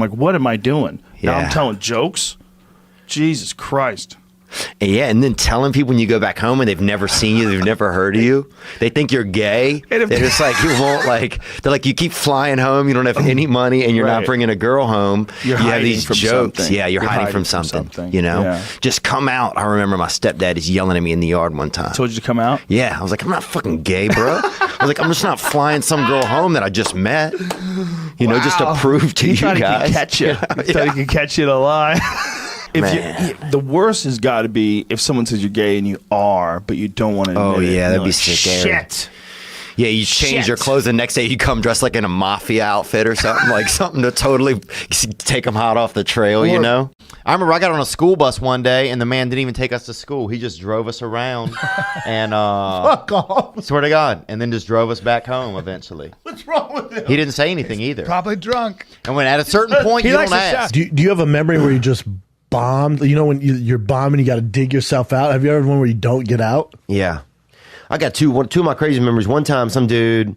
I'm like, what am I doing? Yeah. Now I'm telling jokes? Jesus Christ. Yeah, and then telling people when you go back home and they've never seen you, they've never heard of you, they think you're gay. They're just like, you won't they're like, you keep flying home, you don't have any money, and you're not bringing a girl home. You have these jokes. Something. Yeah, you're hiding from something. You know? Yeah. Just come out. I remember my stepdad is yelling at me in the yard one time. Told you to come out? Yeah, I was like, I'm not fucking gay, bro. I was like, I'm just not flying some girl home that I just met. You know, just to prove to you guys. He thought he could catch you. He thought he could catch you in a lie. The worst has got to be if someone says you're gay and you are, but you don't want to admit it. Oh, yeah, that'd be like, scary. Shit. Yeah, you change your clothes, and the next day you come dressed like in a mafia outfit or something, like something to totally take them hot off the trail, you know? I remember I got on a school bus one day, and the man didn't even take us to school. He just drove us around, and fuck off. Swear to God, and then just drove us back home eventually. What's wrong with him? He didn't say anything either. Probably drunk. And when at a certain point, you don't ask. Do you have a memory where you just bombed? You know, when you're bombing, you got to dig yourself out. Have you ever one where you don't get out? Yeah. I got two of my crazy memories. One time, some dude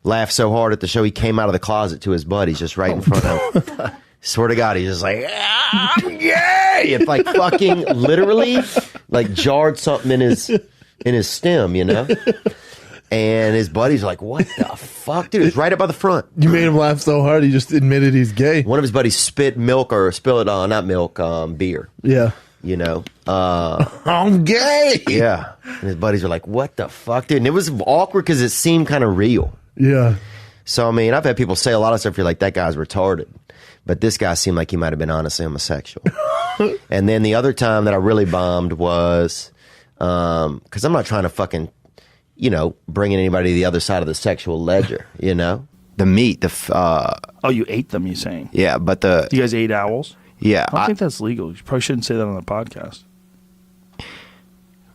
laughed so hard at the show, he came out of the closet to his buddies just right in front of him. Swear to God, he's just like, I'm gay! It like fucking literally like jarred something in his stem, you know? And his buddies are like, what the fuck? Dude, it's right up by the front. You made him laugh so hard, he just admitted he's gay. One of his buddies spilled not milk, beer. Yeah. You know? I'm gay! Yeah. And his buddies are like, what the fuck, dude? And it was awkward because it seemed kind of real. Yeah. So, I mean, I've had people say a lot of stuff, you're like, that guy's retarded. But this guy seemed like he might have been honestly homosexual. And then the other time that I really bombed was, because I'm not trying to fucking, you know, bringing anybody to the other side of the sexual ledger, you know? The meat, Oh, you ate them, you saying? Yeah, but You guys ate owls? Yeah. I don't think that's legal. You probably shouldn't say that on the podcast.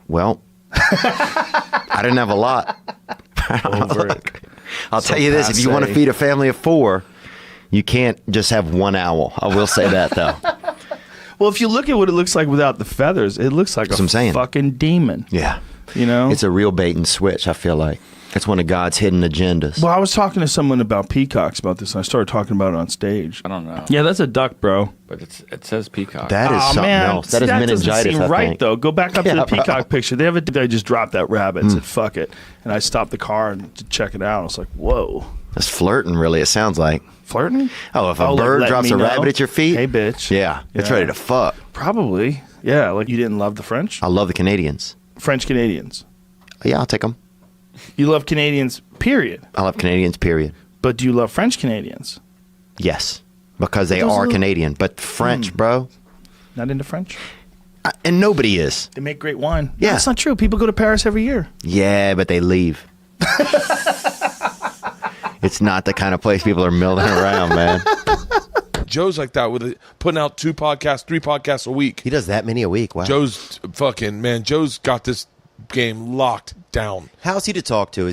Well, I didn't have a lot. I'll tell you this, if you want to feed a family of 4, you can't just have one owl. I will say that, though. Well, if you look at what it looks like without the feathers, it looks like a fucking demon. Yeah. You know? It's a real bait and switch, I feel like. That's one of God's hidden agendas. Well, I was talking to someone about peacocks about this, and I started talking about it on stage. I don't know. Yeah, that's a duck, bro. But it says peacock. That is something else. That is meningitis, doesn't seem I right, think. though. Go back up to the peacock picture. They have a guy just dropped that rabbit and said, fuck it. And I stopped the car to check it out. I was like, whoa. That's flirting, really, it sounds like. Flirting? Oh, if a bird like, drops a rabbit at your feet? Hey, bitch. Yeah, it's ready to fuck. Probably. Yeah, like you didn't love the French? I love the Canadians. French Canadians. Yeah, I'll take them. You love Canadians, period. I love Canadians, period. But do you love French Canadians? Yes, because they are Canadian. But French, bro. Not into French? And nobody is. They make great wine. Yeah. No, that's not true. People go to Paris every year. Yeah, but they leave. It's not the kind of place people are milling around, man. Joe's like that with putting out 2 podcasts, 3 podcasts a week. He does that many a week. Wow. Joe's got this game locked down. How's he to talk to?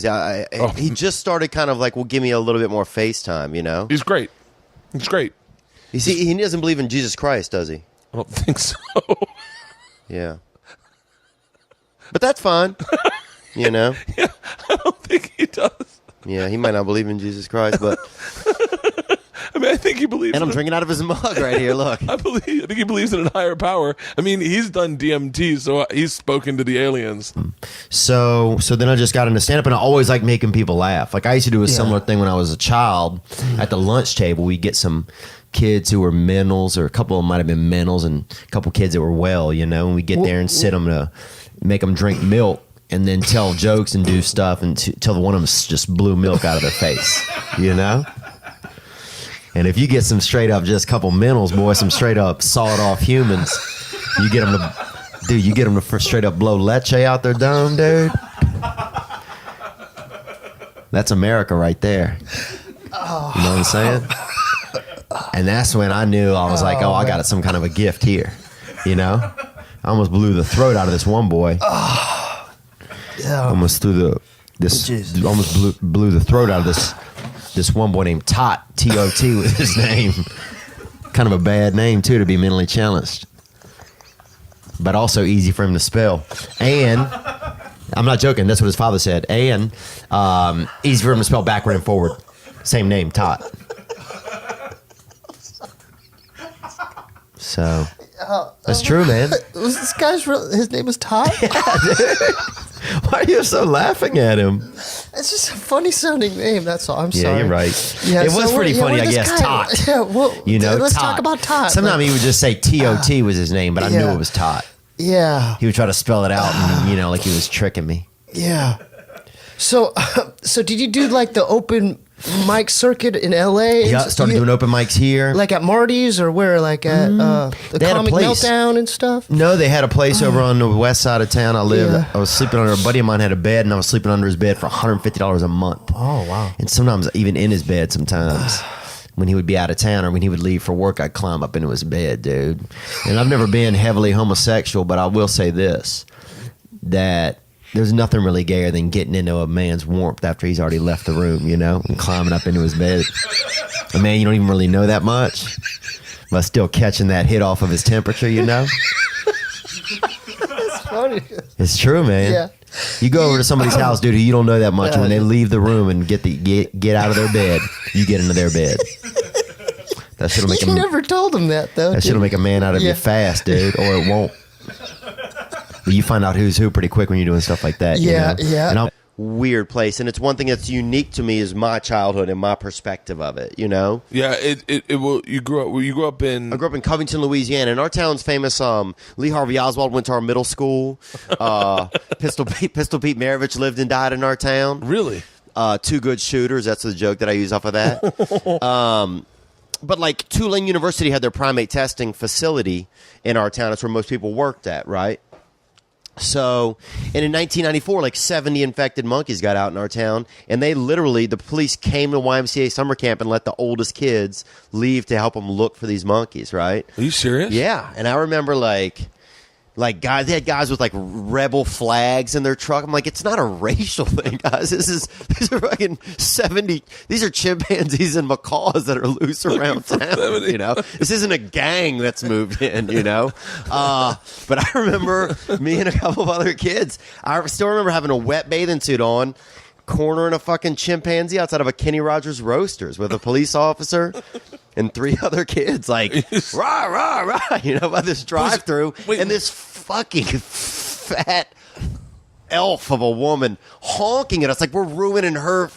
He just started kind of like, well, give me a little bit more FaceTime, you know? He's great. He's great. You see, he doesn't believe in Jesus Christ, does he? I don't think so. Yeah. But that's fine. You know? Yeah, I don't think he does. Yeah, he might not believe in Jesus Christ, but... I mean, I think he believes. And I'm drinking out of his mug right here. Look, I think he believes in a higher power. I mean, he's done DMT, so he's spoken to the aliens. So then I just got into stand up, and I always like making people laugh. Like I used to do a similar thing when I was a child. At the lunch table, we get some kids who were mentals, or a couple of them might have been mentals, and a couple kids that were well, you know. And we get there and sit them to make them drink milk, and then tell jokes and do stuff until one of them just blew milk out of their face, you know. And if you get some straight up, just a couple mentals, boy, some straight up sawed off humans, you get them to straight up blow leche out their dome, dude. That's America right there. You know what I'm saying? And that's when I knew I was like, I got some kind of a gift here. You know? I almost blew the throat out of this one boy. Almost blew the throat out of this one boy named Tot, T-O-T was his name. Kind of a bad name, too, to be mentally challenged. But also easy for him to spell. And, I'm not joking, that's what his father said. And easy for him to spell backward and forward. Same name, Tot. So that's true, man. Was this guy's his name was Todd? Why are you so laughing at him? It's just a funny sounding name. That's all. I'm sorry. Yeah, you're right. Yeah, it was pretty funny, I guess. Todd. Yeah, well, let's Todd. talk about Todd. Sometimes he would just say T-O-T was his name, but I knew it was Todd. Yeah. He would try to spell it out, and, like he was tricking me. Yeah. So did you do like the open mic circuit in L.A.? Yeah, started doing open mics here. Like at Marty's or where? Like at the Comic Meltdown and stuff? No, they had a place over on the west side of town. I lived. Yeah. I was sleeping under. A buddy of mine had a bed, and I was sleeping under his bed for $150 a month. Oh, wow. And sometimes even in his bed sometimes. When he would be out of town or when he would leave for work, I'd climb up into his bed, dude. And I've never been heavily homosexual, but I will say this, that there's nothing really gayer than getting into a man's warmth after he's already left the room, and climbing up into his bed. A man you don't even really know that much, but still catching that hit off of his temperature, That's funny. It's true, man. Yeah. You go over to somebody's house, dude, who you don't know that much, and when they leave the room and get out of their bed, you get into their bed. That shit'll make You never told him that, though. That shit'll make a man out of you fast, dude, or it won't. But you find out who's who pretty quick when you're doing stuff like that. Yeah, yeah. And weird place, and it's one thing that's unique to me is my childhood and my perspective of it. Yeah, it will. You grew up in. I grew up in Covington, Louisiana, and our town's famous. Lee Harvey Oswald went to our middle school. Pistol Pete Maravich lived and died in our town. Really? Two good shooters. That's the joke that I use off of that. But like Tulane University had their primate testing facility in our town. That's where most people worked at, right? So, and in 1994, like 70 infected monkeys got out in our town, and the police came to YMCA summer camp and let the oldest kids leave to help them look for these monkeys, right? Are you serious? Yeah, and I remember like guys, they had guys with like rebel flags in their truck. I'm like, it's not a racial thing, guys. These are fucking 70. These are chimpanzees and macaws that are loose around town. This isn't a gang that's moved in. But I remember me and a couple of other kids. I still remember having a wet bathing suit on, cornering a fucking chimpanzee outside of a Kenny Rogers Roasters with a police officer and 3 other kids, like, rah, rah, rah, by this drive-through. And this fucking fat elf of a woman honking at us like we're ruining her,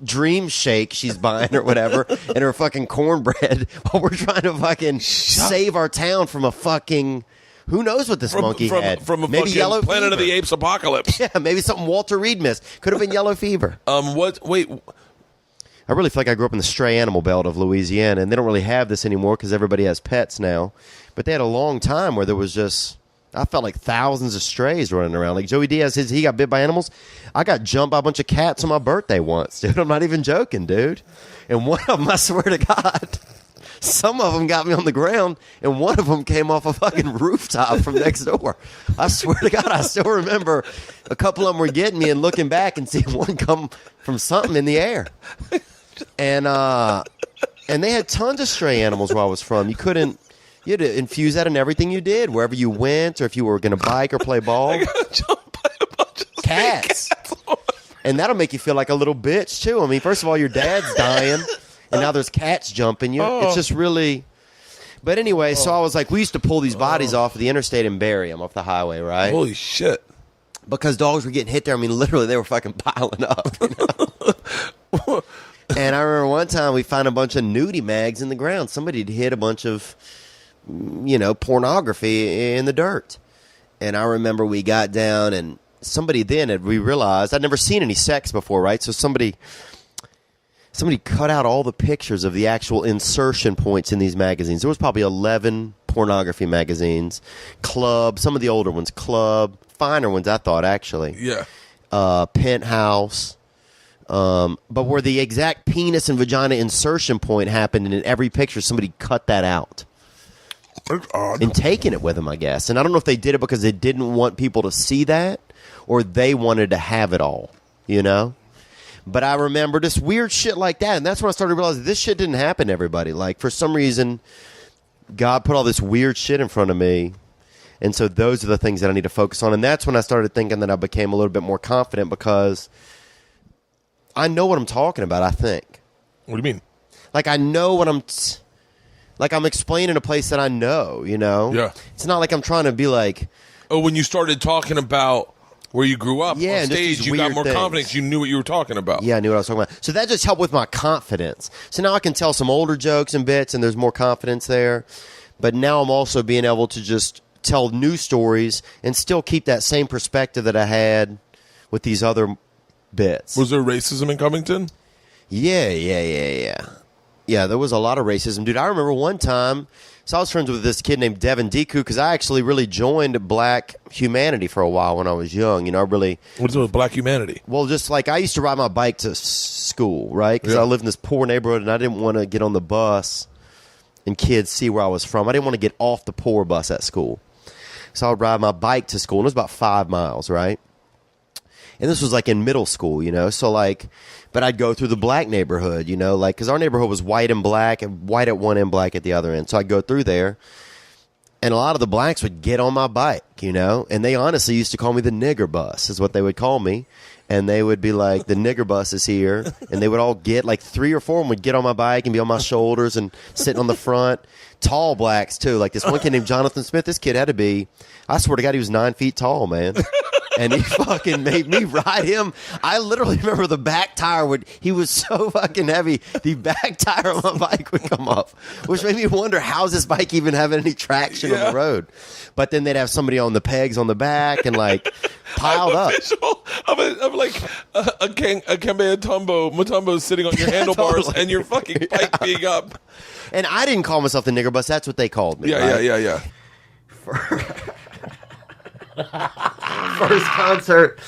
dream shake she's buying or whatever and her fucking cornbread while we're trying to fucking save our town from a fucking... Who knows what this monkey had? From a maybe fucking yellow Planet fever. of the Apes apocalypse. Yeah, maybe something Walter Reed missed. Could have been yellow fever. Wait. I really feel like I grew up in the stray animal belt of Louisiana, and they don't really have this anymore because everybody has pets now. But they had a long time where there was just... I felt like thousands of strays running around. Like Joey Diaz, he got bit by animals. I got jumped by a bunch of cats on my birthday once, dude. I'm not even joking, dude. And one of them, I swear to God... Some of them got me on the ground, and one of them came off a fucking rooftop from next door. I swear to God, I still remember a couple of them were getting me and looking back and seeing one come from something in the air. And they had tons of stray animals where I was from. You had to infuse that in everything you did, wherever you went, or if you were going to bike or play ball. I got jumped by a bunch of Cats. And that'll make you feel like a little bitch, too. I mean, first of all, your dad's dying. And now there's cats jumping you. It's just really... But anyway, so I was like, we used to pull these bodies off of the interstate and bury them off the highway, right? Holy shit. Because dogs were getting hit there. I mean, literally, they were fucking piling up. And I remember one time we found a bunch of nudie mags in the ground. Somebody had hid a bunch of, pornography in the dirt. And I remember we got down and somebody we realized... I'd never seen any sex before, right? So somebody cut out all the pictures of the actual insertion points in these magazines. There was probably 11 pornography magazines. Club, some of the older ones. Club, finer ones, I thought, actually. Yeah. Penthouse. But where the exact penis and vagina insertion point happened, and in every picture, somebody cut that out. That's odd. And taken it with them, I guess. And I don't know if they did it because they didn't want people to see that, or they wanted to have it all, But I remember just weird shit like that. And that's when I started realizing this shit didn't happen to everybody. Like, for some reason, God put all this weird shit in front of me. And so those are the things that I need to focus on. And that's when I started thinking that I became a little bit more confident because I know what I'm talking about, I think. What do you mean? Like, I know what like I'm explaining a place that I know, you know? Yeah. It's not like I'm trying to be like, Oh, when you started talking about where you grew up Yeah, on and just stage, these you got weird more things. confidence. You knew what you were talking about. yeah, I knew what I was talking about. So that just helped with my confidence. So now I can tell some older jokes and bits, and there's more confidence there. But now I'm also being able to just tell new stories and still keep that same perspective that I had with these other bits. Was there racism in Covington? Yeah. Yeah, there was a lot of racism. Dude, I remember one time, so I was friends with this kid named Devin Deku because I actually really joined Black humanity for a while when I was young. You know, I really... What's it with Black humanity? Well, just like I used to ride my bike to school, right? Because I lived in this poor neighborhood and I didn't want to get on the bus and kids see where I was from. I didn't want to get off the poor bus at school. So I would ride my bike to school, and it was about 5 miles, right? And this was like in middle school, you know? So like, but I'd go through the black neighborhood, you know? Like, because our neighborhood was white and black, and white at one end, black at the other end. So I'd go through there, and a lot of the blacks would get on my bike, you know? And they honestly used to call me the nigger bus, is what they would call me. And they would be like, the nigger bus is here. And they would all get, like 3 or 4 of them would get on my bike and be on my shoulders and sitting on the front. Tall blacks, too. Like this one kid named Jonathan Smith. This kid had to be, I swear to God, he was 9 feet tall, man. And he fucking made me ride him. I literally remember the back tire he was so fucking heavy, the back tire on my bike would come off, which made me wonder, how's this bike even having any traction on the road? But then they'd have somebody on the pegs on the back and like piled up. Of like a Kembe Mutombo sitting on your handlebars Totally. and your fucking bike being up. And I didn't call myself the nigger bus. That's what they called me. Yeah, right? yeah. First concert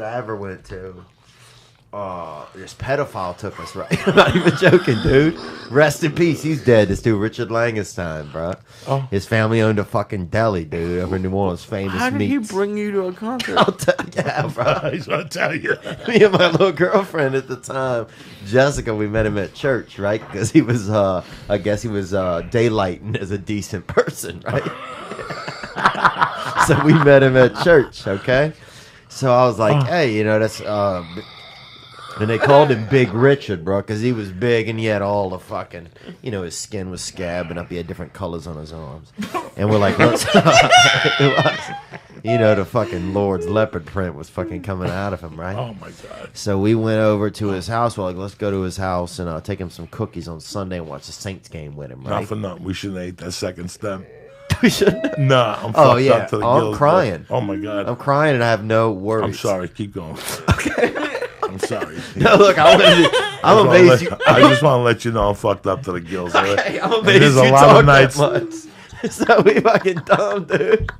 I ever went to. This pedophile took us, right? I'm not even joking, dude. Rest in peace. He's dead. This dude, Richard Langenstein, bro. Oh. His family owned a fucking deli, dude, over in New Orleans. Famous How did he meats. bring you to a concert? Yeah, bro. He's gonna tell you. Me and my little girlfriend at the time, Jessica, we met him at church, right? Because he was, I guess he was daylighting as a decent person, right? So we met him at church, okay? So I was like, hey, you know, that's... And they called him Big Richard, bro, because he was big and he had all the fucking, you know, his skin was scabbing up. He had different colors on his arms. And we're like, let's, you know, the fucking Lord's leopard print was fucking coming out of him, right? Oh my God. So we went over to his house. We're like, let's go to his house and take him some cookies on Sunday and watch the Saints game with him, right? Not for nothing. We shouldn't have ate that second step. We shouldn't. Nah, I'm Oh, fucked yeah. up to the Oh, I'm gills, crying. bro. Oh my God. I'm crying and I have no worries. I'm sorry. Keep going. Okay. I'm sorry. No, look, I'm amazed you. I just want to let you know I'm fucked up to the gills. Okay, I'm And amazed there's you a lot talk of nights. that much. So we fucking dumb, dude.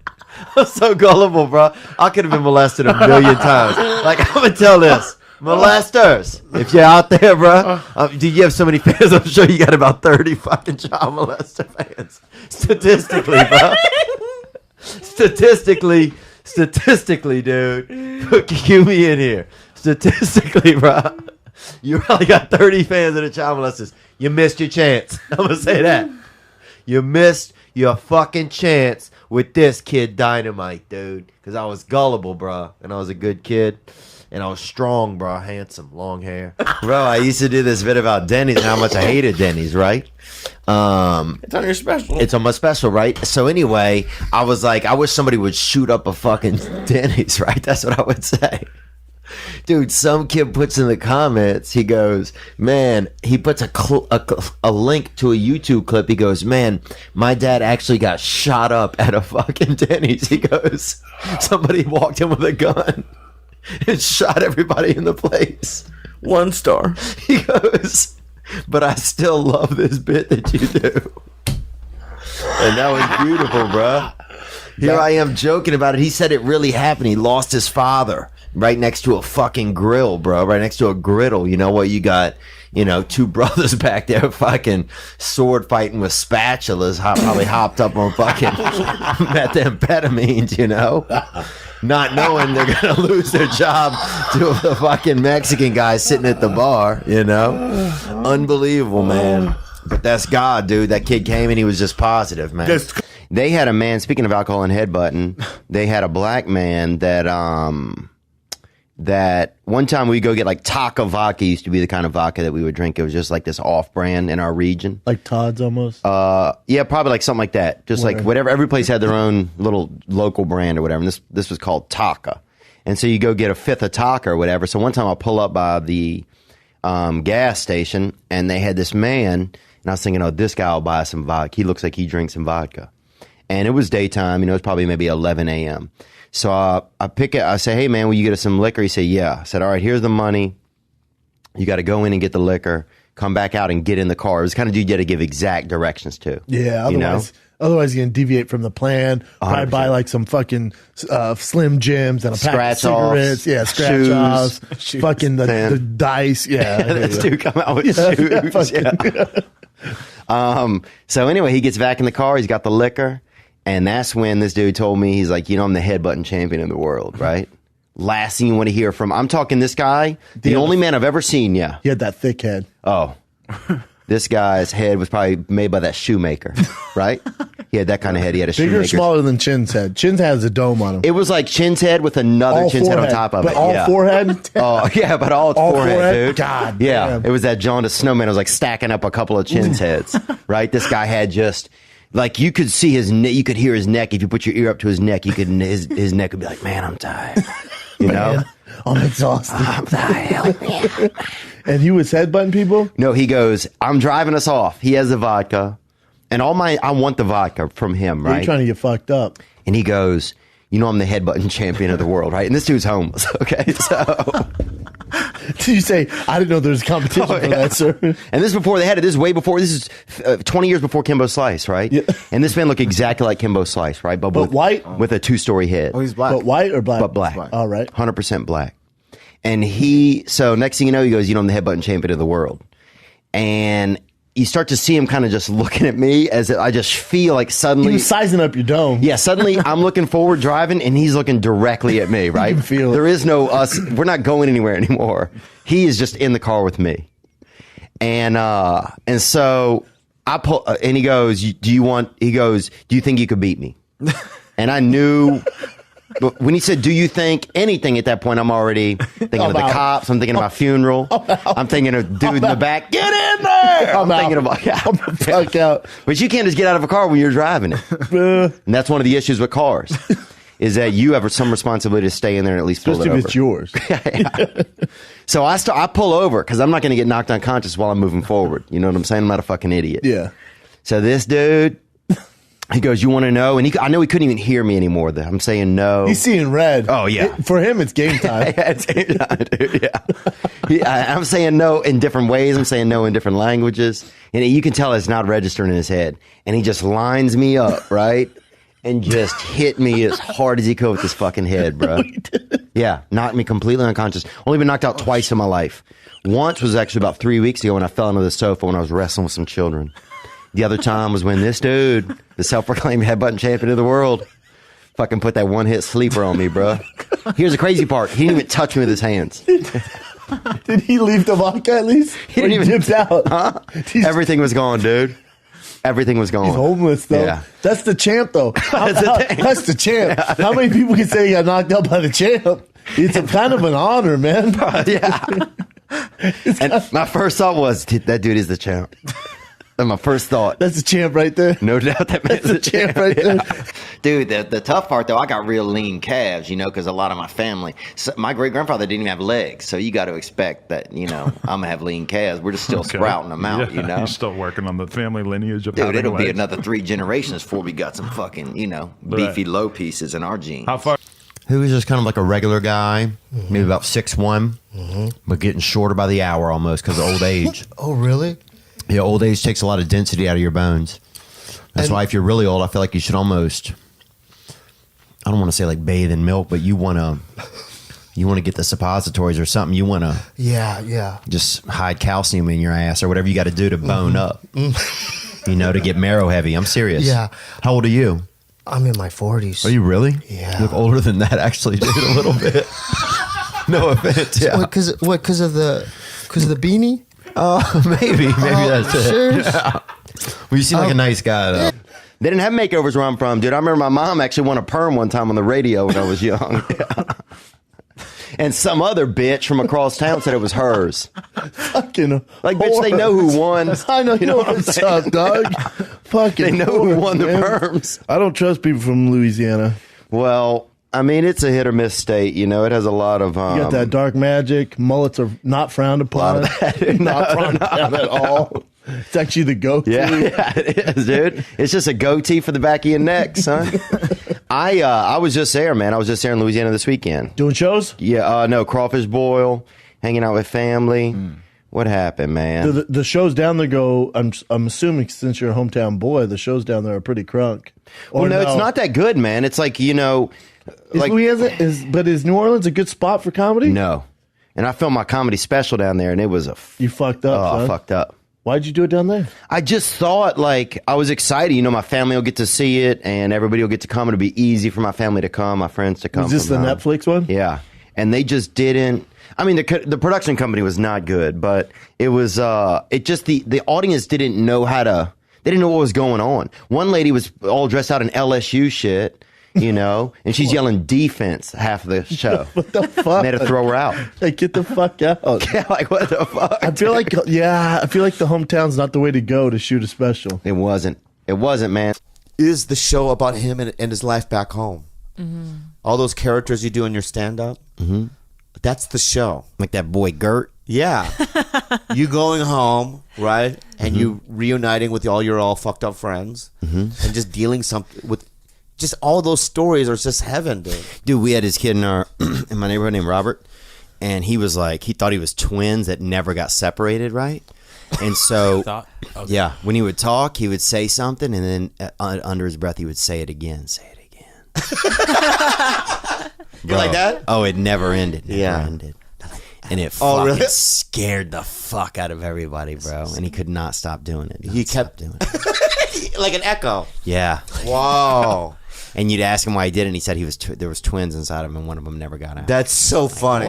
I'm so gullible, bro. I could have been molested a million times. Like, I'm gonna tell this. Molesters, if you're out there, bro, do you have so many fans? I'm sure you got about 30 fucking child molester fans. Statistically, bro. Statistically, dude. Cue me in here. Statistically, bro. You probably got 30 fans of the child molesters. You missed your chance. I'm going to say that. You missed your fucking chance with this kid Dynamite, dude. Because I was gullible, bro. And I was a good kid. And I was strong, bro. Handsome. Long hair. Bro, I used to do this bit about Denny's and how much I hated Denny's, right? It's on your special. It's on my special, right? So anyway, I was like, I wish somebody would shoot up a fucking Denny's, right? That's what I would say. Dude, some kid puts in the comments, he goes, man, he puts a link to a YouTube clip. He goes, man, my dad actually got shot up at a fucking Denny's. He goes, somebody walked in with a gun and shot everybody in the place. 1 star. He goes, but I still love this bit that you do. And that was beautiful, bro. Here I am joking about it. He said it really happened. He lost his father right next to a fucking grill, bro. Right next to a griddle. You know what? You got, you know, 2 brothers back there fucking sword fighting with spatulas, probably hopped up on fucking methamphetamines, you know? Not knowing they're going to lose their job to the fucking Mexican guy sitting at the bar, you know? Unbelievable, man. But that's God, dude. That kid came and he was just positive, man. They had a man, speaking of alcohol and headbutting, they had a black man that that one time we go get like Taka vodka used to be the kind of vodka that we would drink. It was just like this off brand in our region. Like Todd's almost? Yeah, probably like something like that. Just like whatever. Every place had their own little local brand or whatever. And this was called Taka. And so you go get a fifth of Taka or whatever. So one time I pull up by the gas station and they had this man. And I was thinking, oh, this guy will buy some vodka. He looks like he drinks some vodka. And it was daytime. You know, it was probably maybe 11 a.m. So I pick it. I say, hey, man, will you get us some liquor? He said, yeah. I said, all right, here's the money. You got to go in and get the liquor, come back out and get in the car. It was the kind of dude you had to give exact directions to. Yeah, otherwise you're going to deviate from the plan. Probably 100%. buy like some fucking Slim Jims and a pack of Scratch offs, cigarettes. Yeah, scratch shoes, offs. Fucking the dice. Yeah. this dude come out with shoes. So anyway, he gets back in the car. He's got the liquor. And that's when this dude told me, he's like, you know, I'm the headbutting champion of the world, right? Last thing you want to hear from, I'm talking this guy, the only man I've ever seen, yeah. He had that thick head. Oh, this guy's head was probably made by that shoemaker, right? He had that kind of head. He had a Bigger or shoemaker's. smaller than Chin's head? Chin's head has a dome on him. It was like Chin's head with another All Chin's head on forehead, top of but it. all yeah. forehead? Oh, yeah, but all forehead, dude. God yeah, damn. it was that jaundiced snowman. It was like stacking up a couple of Chin's heads, right? This guy had just... Like you could see his neck, you could hear his neck. If you put your ear up to his neck, you could his neck would be like, "Man, I'm tired," you know. I'm exhausted. I'm tired. And he was headbutting people? No, he goes, "I'm driving us off." He has the vodka, and I want the vodka from him, right? You're trying to get fucked up. And he goes, "You know, I'm the headbutting champion of the world, right?" And this dude's homeless. Okay, so. Did you say, I didn't know there was competition for that, sir? And this is before they had it. This is way before. This is 20 years before Kimbo Slice, right? Yeah. And this man looked exactly like Kimbo Slice, right? But white? With a 2-story head. Oh, he's black. But white or black? But black. All right. 100% black. And so next thing you know, he goes, you know, I'm the headbutting champion of the world. And you start to see him kind of just looking at me as I just feel like suddenly. He was sizing up your dome. Yeah, suddenly I'm looking forward driving and he's looking directly at me, right? You can feel it. There is no us. We're not going anywhere anymore. He is just in the car with me. And so I pull, and he goes, do you think you could beat me? And I knew. But when he said, do you think anything at that point, I'm already thinking of the cops. I'm thinking of my funeral. I'm thinking of dude in the back. Get in there. I'm thinking about, I'm the fuck out. But you can't just get out of a car when you're driving it. And that's one of the issues with cars is that you have some responsibility to stay in there and at least pull it over. Just if it's yours. Yeah. So I pull over because I'm not going to get knocked unconscious while I'm moving forward. You know what I'm saying? I'm not a fucking idiot. Yeah. So this dude, he goes, you want to know? And I know he couldn't even hear me anymore. I'm saying no. He's seeing red. Oh, yeah. For him, it's game time. Yeah, it's game time, dude. Yeah. I'm saying no in different ways. I'm saying no in different languages. And you can tell it's not registering in his head. And he just lines me up, right? And just hit me as hard as he could with his fucking head, bro. Yeah, knocked me completely unconscious. Only been knocked out twice in my life. Once was actually about 3 weeks ago when I fell onto the sofa when I was wrestling with some children. The other time was when this dude, the self-proclaimed headbutting champion of the world, fucking put that one-hit sleeper on me, bro. Here's the crazy part. He didn't even touch me with his hands. Did he leave the vodka at least? He didn't even dipped out. Huh? Everything was gone, dude. Everything was gone. He's homeless, though. Yeah. That's the champ, thoh. That's the champ. Yeah. How many people can say he got knocked out by the champ? It's a kind of an honor, man. Yeah. And my first thought was, that dude is the champ. And my first thought. That's the champ right there. No doubt that man's the champ right there. Dude, the tough part, though, I got real lean calves, you know, because a lot of my family, my great-grandfather didn't even have legs, so you got to expect that, you know, I'm going to have lean calves. We're just still sprouting them out, you know. You're still working on the family lineage of Dude, having it'll be legs. another 3 generations before we got some fucking, you know, beefy low pieces in our genes. How far? Who was just kind of like a regular guy, maybe about 6'1", but getting shorter by the hour almost because of old age. Oh, really? Yeah, old age takes a lot of density out of your bones. That's why if you're really old, I feel like you should almost, I don't want to say like bathe in milk, but you want to get the suppositories or something. You want to Yeah. just hide calcium in your ass or whatever you got to do to bone up, you know, to get marrow heavy. I'm serious. Yeah. How old are you? I'm in my 40s. Are you really? Yeah. You look older than that, actually, dude, a little bit. No offense. Yeah. Because of the beanie? Maybe that's it. Sure. Yeah. Well, you seem like a nice guy, though. They didn't have makeovers where I'm from, dude. I remember my mom actually won a perm one time on the radio when I was young. and some other bitch from across town said it was hers. Fucking Like, bitch, they know who won. I know, You know what I'm what's saying? up, dog. Fucking They know who whores, won the man. perms. I don't trust people from Louisiana. Well, I mean, it's a hit or miss state. You know, it has a lot of. You got that dark magic. Mullets are not frowned upon. Not frowned upon at all. It's actually the go-to. Yeah, it is, dude. It's just a goatee for the back of your neck, son. I was just there, man. I was just there in Louisiana this weekend. Doing shows? Yeah, no, crawfish boil, hanging out with family. What happened, man? The shows down there go. I'm assuming since you're a hometown boy, the shows down there are pretty crunk. Well, no, it's not that good, man. It's like, you know, Is New Orleans a good spot for comedy? No. And I filmed my comedy special down there, and it was You fucked up. I son. fucked up. Why'd you do it down there? I just thought, like, I was excited. You know, my family will get to see it, and everybody will get to come. It'll be easy for my family to come, my friends to come. Was this the from home. Netflix one? Yeah. And they just didn't. I mean, the production company was not good, but it was, it just, the audience didn't know they didn't know what was going on. One lady was all dressed out in LSU shit, you know, and she's yelling defense half of the show. What the fuck? They had to throw her out. Like, get the fuck out. Yeah, like, what the fuck? I feel like the hometown's not the way to go to shoot a special. It wasn't, man. Is the show about him and his life back home? All those characters you do in your stand-up, that's the show. Like that boy Gert. Yeah. You going home, right? And you reuniting with all your all fucked up friends and just dealing with just all those stories are just heaven, dude. Dude, we had this kid in my neighborhood named Robert, and he was like, he thought he was twins that never got separated, right? And so, yeah, when he would talk, he would say something, and then under his breath, he would say it again. You like that? Oh, it never ended. Yeah. Ended. And it fucking really? scared the fuck out of everybody, bro. And he could not stop doing it. He kept doing it. like an echo. Yeah. Wow. And you'd ask him why he did it, and he said there was twins inside of him, and one of them never got out. That's so funny.